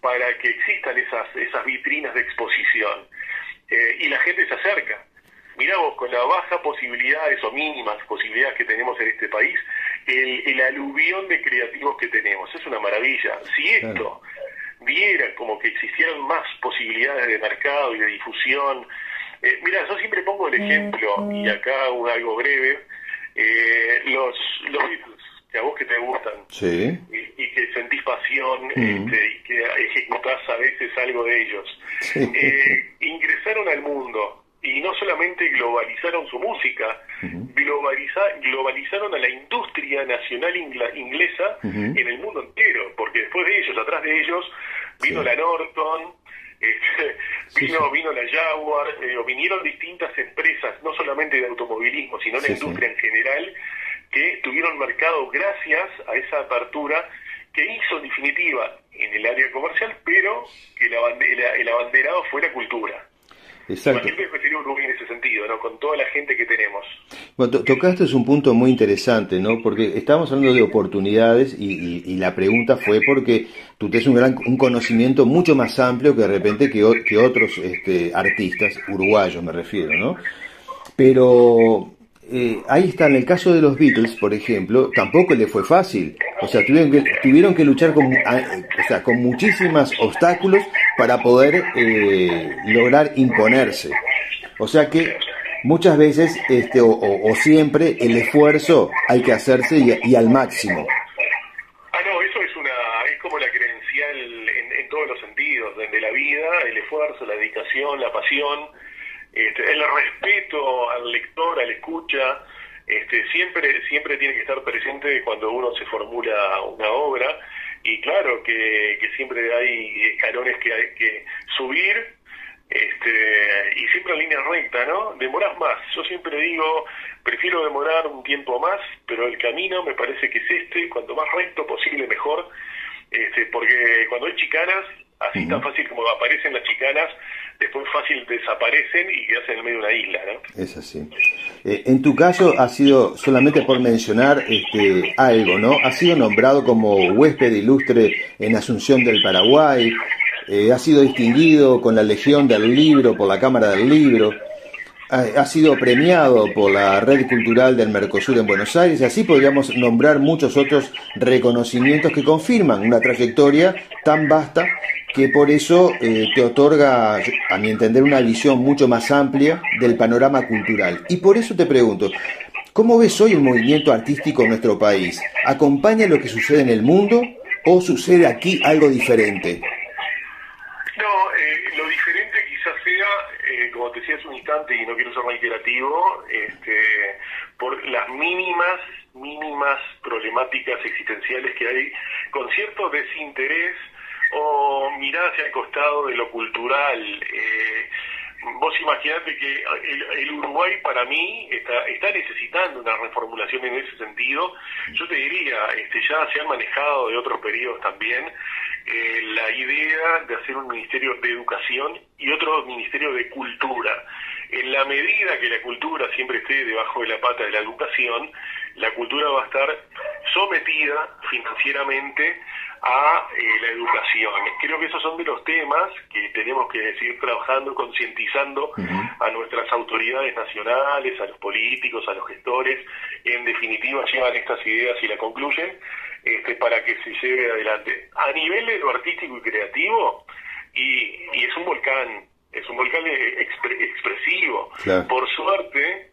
para que existan esas vitrinas de exposición. Y la gente se acerca. Mirá vos, con las bajas posibilidades o mínimas posibilidades que tenemos en este país, el aluvión de creativos que tenemos, es una maravilla. Si esto viera como que existieran más posibilidades de mercado y de difusión, mirá, yo siempre pongo el ejemplo, y acá algo breve, los Beatles, que a vos que te gustan, sí, y que sentís pasión, y que ejecutás a veces algo de ellos, sí. Ingresaron al mundo, y no solamente globalizaron su música, globalizaron a la industria nacional inglesa en el mundo entero, porque después de ellos, atrás de ellos, vino la Norton, vino la Jaguar, vinieron distintas empresas, no solamente de automovilismo, sino de la industria en general, que tuvieron mercado gracias a esa apertura que hizo en definitiva en el área comercial, pero que el abanderado fue la cultura. Exacto. Siempre sería Uruguay en ese sentido, ¿no? Con toda la gente que tenemos. Bueno, tocaste un punto muy interesante, ¿no? Porque estamos hablando de oportunidades y la pregunta fue porque tú tienes un conocimiento mucho más amplio que de repente que otros artistas, uruguayos me refiero, ¿no? Pero ahí está, en el caso de los Beatles, por ejemplo, tampoco le fue fácil. O sea, tuvieron que luchar con muchísimos obstáculos para poder lograr imponerse. O sea que muchas veces o siempre el esfuerzo hay que hacerse y al máximo. No, eso es como la credencial en todos los sentidos, desde la vida, el esfuerzo, la dedicación, la pasión, el respeto al lector, al escucha, siempre tiene que estar presente cuando uno se formula una obra, y claro que siempre hay escalones que hay que subir, y siempre en línea recta, ¿no? Demorás más. Yo siempre digo, prefiero demorar un tiempo más, pero el camino me parece que es cuanto más recto posible mejor, porque cuando hay chicanas, así tan fácil como aparecen las chicanas, después fácil desaparecen y quedas en el medio de una isla, ¿no? Es así. En tu caso ha sido, solamente por mencionar algo, ¿no? Ha sido nombrado como huésped ilustre en Asunción del Paraguay, ha sido distinguido con la Legión del Libro por la Cámara del Libro, ha sido premiado por la Red Cultural del Mercosur en Buenos Aires, y así podríamos nombrar muchos otros reconocimientos que confirman una trayectoria tan vasta que por eso te otorga, a mi entender, una visión mucho más amplia del panorama cultural. Y por eso te pregunto, ¿cómo ves hoy el movimiento artístico en nuestro país? ¿Acompaña lo que sucede en el mundo o sucede aquí algo diferente? No, lo diferente quizás sea, como te decía hace un instante, y no quiero ser reiterativo, por las mínimas problemáticas existenciales que hay, con cierto desinterés o mirar hacia el costado de lo cultural. Vos imaginate que el Uruguay para mí está necesitando una reformulación en ese sentido. Yo te diría, ya se han manejado de otros periodos también la idea de hacer un ministerio de educación y otro ministerio de cultura. En la medida que la cultura siempre esté debajo de la pata de la educación, la cultura va a estar sometida financieramente a la educación. Creo que esos son de los temas que tenemos que seguir trabajando, concientizando a nuestras autoridades nacionales, a los políticos, a los gestores. En definitiva, llevan estas ideas y la concluyen para que se lleve adelante. A nivel de lo artístico y creativo, y es un volcán expresivo. Claro. Por suerte,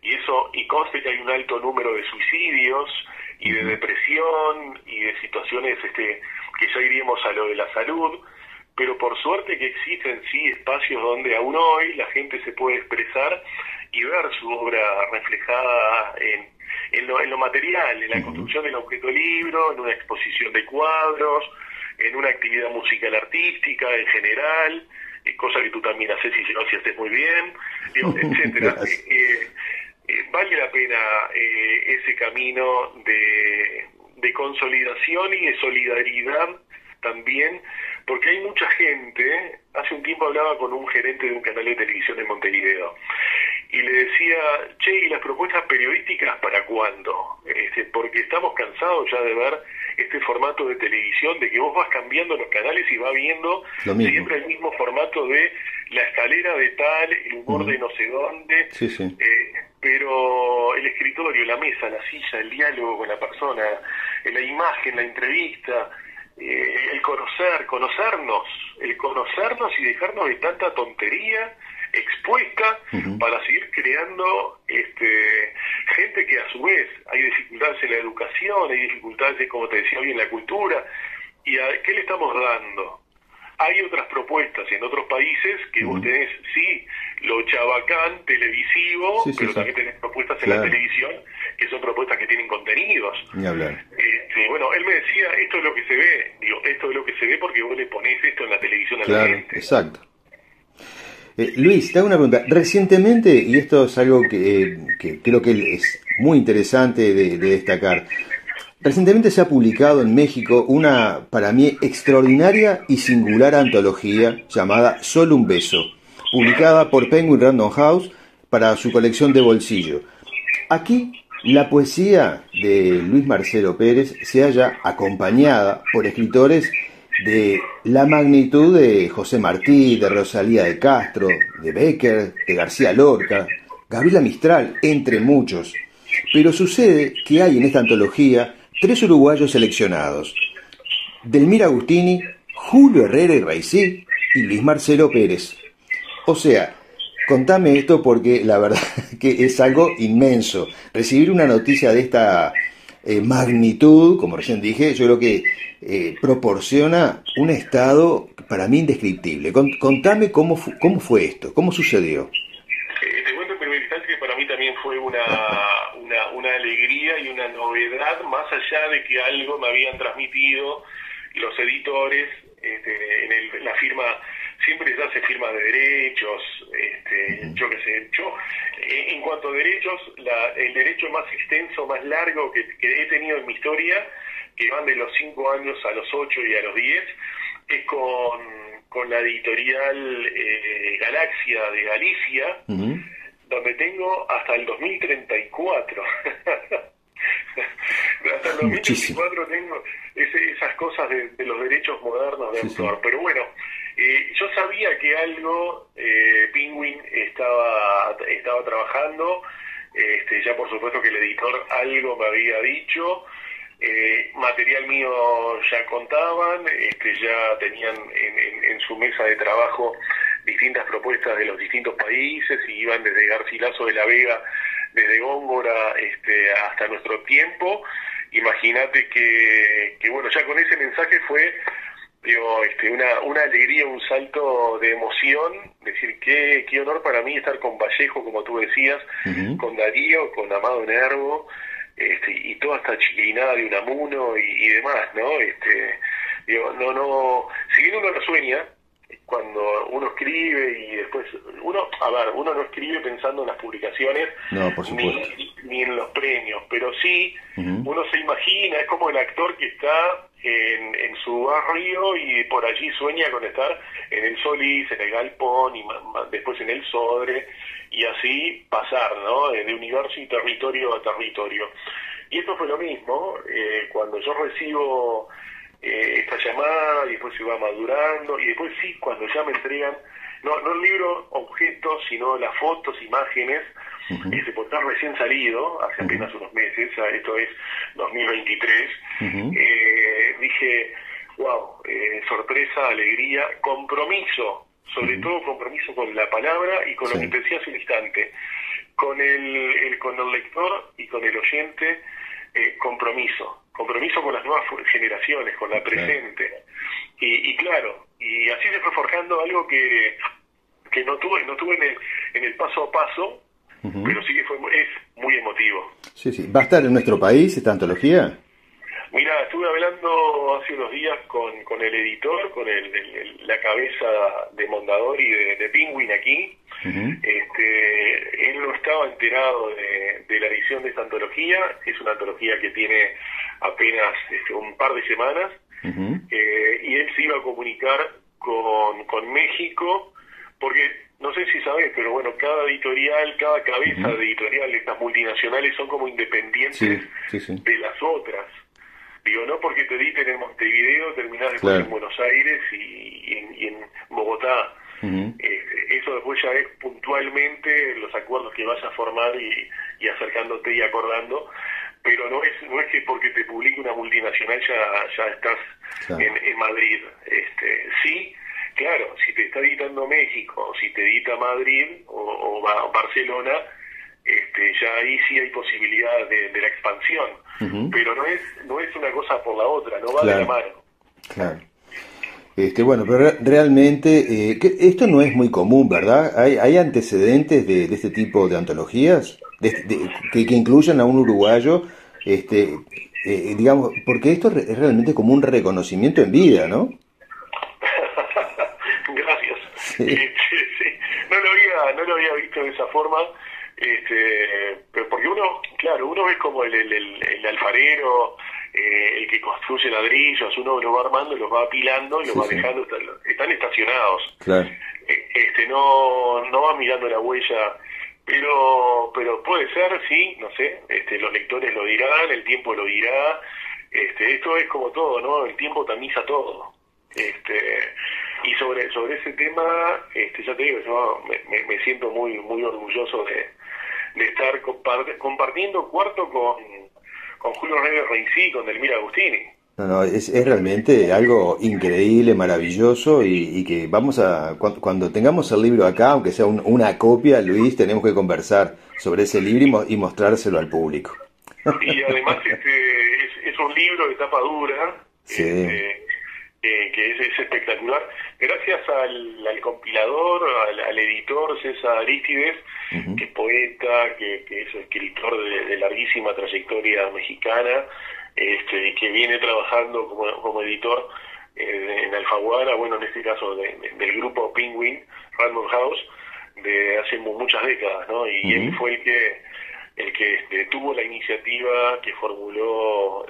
y conste que hay un alto número de suicidios y de depresión y de situaciones que ya iríamos a lo de la salud, pero por suerte que existen sí espacios donde aún hoy la gente se puede expresar y ver su obra reflejada en lo material, en la construcción del objeto libro, en una exposición de cuadros, en una actividad musical artística en general, cosa que tú también haces y si haces muy bien, etcétera. Vale la pena ese camino de consolidación y de solidaridad también, porque hay mucha gente. Hace un tiempo hablaba con un gerente de un canal de televisión en Montevideo y le decía, che, ¿y las propuestas periodísticas para cuándo? Porque estamos cansados ya de ver este formato de televisión, de que vos vas cambiando los canales y vas viendo siempre el mismo formato de la escalera de tal, el humor de no sé dónde, pero el escritorio, la mesa, la silla, el diálogo con la persona, la imagen, la entrevista, el conocernos y dejarnos de tanta tontería expuesta para seguir creando gente que a su vez hay dificultades en la educación, hay dificultades, como te decía hoy, en la cultura. ¿Y a qué le estamos dando? Hay otras propuestas en otros países que vos tenés, sí, lo chabacán televisivo, pero también tenés propuestas en la televisión que son propuestas que tienen contenidos. Ni hablar. Bueno, él me decía, esto es lo que se ve. Digo, esto es lo que se ve porque vos le ponés esto en la televisión a la gente. Exacto. Luis, te hago una pregunta. Recientemente, y esto es algo que creo que es muy interesante de destacar, recientemente se ha publicado en México una, para mí, extraordinaria y singular antología llamada Solo un beso, publicada por Penguin Random House para su colección de bolsillo. Aquí, la poesía de Luis Marcelo Pérez se halla acompañada por escritores de la magnitud de José Martí, de Rosalía de Castro, de Becker, de García Lorca, Gabriela Mistral, entre muchos. Pero sucede que hay en esta antología 3 uruguayos seleccionados: Delmira Agustini, Julio Herrera y Raicí y Luis Marcelo Pérez. O sea, contame esto porque la verdad que es algo inmenso. Recibir una noticia de esta magnitud, como recién dije, yo creo que proporciona un estado para mí indescriptible. Contame cómo fue esto, cómo sucedió. Te cuento en primera instancia que para mí también fue una alegría y una novedad, más allá de que algo me habían transmitido los editores. En la firma siempre se hace firma de derechos, yo qué sé, en cuanto a derechos, el derecho más extenso, más largo que he tenido en mi historia, que van de los 5 años a los 8 y a los 10, es con la editorial Galaxia de Galicia, donde tengo hasta el 2034. Hasta el 2034 tengo esas cosas de los derechos modernos de autor. Pero bueno, yo sabía que algo Penguin estaba trabajando, ya por supuesto que el editor algo me había dicho, material mío ya contaban, ya tenían en su mesa de trabajo distintas propuestas de los distintos países y iban desde Garcilaso de la Vega, desde Góngora hasta nuestro tiempo. Imagínate que bueno, ya con ese mensaje fue una alegría, un salto de emoción, decir qué honor para mí estar con Vallejo, como tú decías, con Darío, con Amado Nervo, y toda esta chiquinada de Unamuno y demás, ¿no? Si bien uno lo sueña, cuando uno escribe y después uno no escribe pensando en las publicaciones, no, por supuesto, ni en los premios, pero sí uno se imagina, es como el actor que está en su barrio y por allí sueña con estar en el Solís, en el Galpón y después en el Sodre, y así pasar, ¿no?, de universo y territorio a territorio. Y esto fue lo mismo, cuando yo recibo esta llamada y después se va madurando y después sí, cuando ya me entregan no el libro objetos, sino las fotos, imágenes, por estar recién salido hace apenas unos meses, esto es 2023, dije wow, sorpresa, alegría, compromiso, sobre todo compromiso con la palabra y con lo que te decía hace un instante, con el lector y con el oyente, compromiso con las nuevas generaciones, con la presente, y claro, y así se fue forjando algo que no tuve en el paso a paso, pero sí que es muy emotivo. Sí. ¿Va a estar en nuestro país esta antología? Mira, estuve hablando hace unos días con el editor, con la cabeza de Mondadori y de Penguin aquí. Uh-huh. Él no estaba enterado de la edición de esta antología. Es una antología que tiene apenas un par de semanas. Uh-huh. Y él se iba a comunicar con México, porque no sé si sabes, pero bueno, cada editorial, cada cabeza uh-huh. de editorial de estas multinacionales son como independientes de las otras. Digo, no porque te editen en Montevideo, terminás después en Buenos Aires y en Bogotá. Uh-huh. Eso después ya es puntualmente los acuerdos que vas a formar y acercándote y acordando, pero no es que porque te publique una multinacional ya estás en Madrid. Sí, claro, si te está editando México, si te edita Madrid o Barcelona, ya ahí sí hay posibilidad de la expansión, uh-huh. pero no es una cosa por la otra, no va de la mano. Claro. Bueno, pero realmente esto no es muy común, ¿verdad? ¿Hay antecedentes de este tipo de antologías que incluyan a un uruguayo, digamos, porque esto es realmente como un reconocimiento en vida, ¿no? Gracias. Sí. No lo había visto de esa forma. Pero porque uno ve como el alfarero, el que construye ladrillos, uno los va armando, los va apilando y los va dejando, están estacionados. Claro. No va mirando la huella, pero puede ser, sí, no sé, los lectores lo dirán, el tiempo lo dirá, esto es como todo, ¿no? El tiempo tamiza todo. Y sobre ese tema, ya te digo, yo me siento muy orgulloso de estar compartiendo cuarto con Julio René Reincí, con Delmira Agustini. No, es realmente algo increíble, maravilloso, y que vamos a, cuando tengamos el libro acá, aunque sea una copia, Luis, tenemos que conversar sobre ese libro y mostrárselo al público. Y además es un libro de tapa dura, que es espectacular, gracias al compilador, al editor César Arístides, uh-huh. que es poeta, que es escritor de larguísima trayectoria mexicana, y que viene trabajando como editor en Alfaguara, bueno, en este caso del grupo Penguin, Random House, de hace muchas décadas, ¿no? Y uh-huh. él fue el que tuvo la iniciativa, que formuló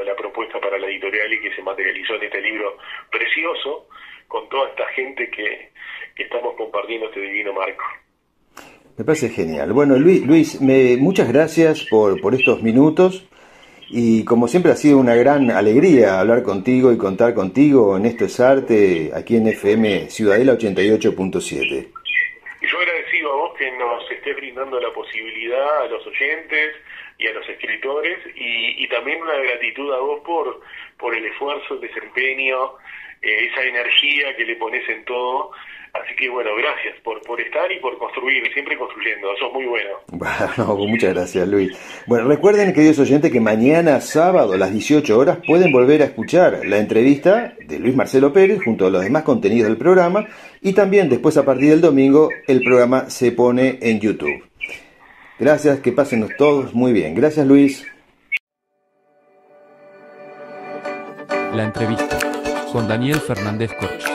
la propuesta para la editorial y que se materializó en este libro precioso, con toda esta gente que estamos compartiendo este divino marco. Me parece genial. Bueno, Luis, muchas gracias por estos minutos, y como siempre ha sido una gran alegría hablar contigo y contar contigo en Esto es Arte, aquí en FM Ciudadela 88.7. Y yo agradecido a vos que nos estés brindando la posibilidad a los oyentes y a los escritores, y también una gratitud a vos por el esfuerzo, el desempeño, esa energía que le pones en todo. Así que bueno, gracias por estar y por construir, siempre construyendo, sos muy bueno. Bueno, muchas gracias, Luis. Bueno, recuerden, queridos oyentes, que mañana sábado a las 18 horas pueden volver a escuchar la entrevista de Luis Marcelo Pérez junto a los demás contenidos del programa, y también después, a partir del domingo, el programa se pone en YouTube. Gracias, que pasen todos muy bien. Gracias, Luis. La entrevista con Daniel Fernández Corch.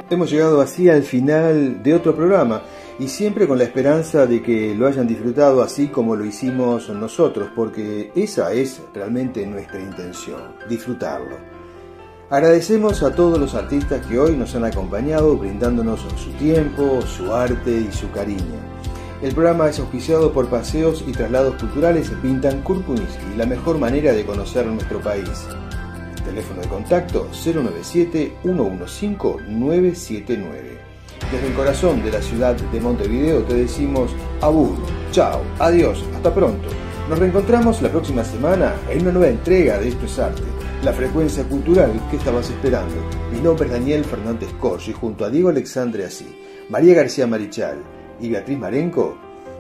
Hemos llegado así al final de otro programa, y siempre con la esperanza de que lo hayan disfrutado así como lo hicimos nosotros, porque esa es realmente nuestra intención, disfrutarlo. Agradecemos a todos los artistas que hoy nos han acompañado, brindándonos su tiempo, su arte y su cariño. El programa es auspiciado por Paseos y Traslados Culturales Bintancur Punski, la mejor manera de conocer nuestro país. Teléfono de contacto 097-115-979. Desde el corazón de la ciudad de Montevideo te decimos abur, chao, adiós, hasta pronto. Nos reencontramos la próxima semana en una nueva entrega de Esto es Arte, la frecuencia cultural que estabas esperando. Mi nombre es Daniel Fernández Corch, y junto a Diego Alexandre Así, María García Marichal y Beatriz Marenco,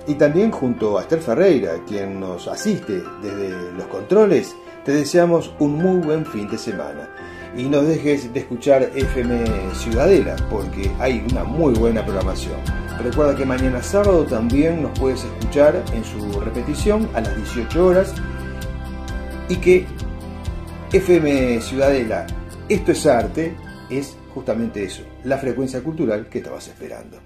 y también junto a Esther Ferreira, quien nos asiste desde los controles, te deseamos un muy buen fin de semana. Y no dejes de escuchar FM Ciudadela, porque hay una muy buena programación. Recuerda que mañana sábado también nos puedes escuchar en su repetición a las 18 horas. Y que FM Ciudadela, esto es arte, es justamente eso, la frecuencia cultural que estabas esperando.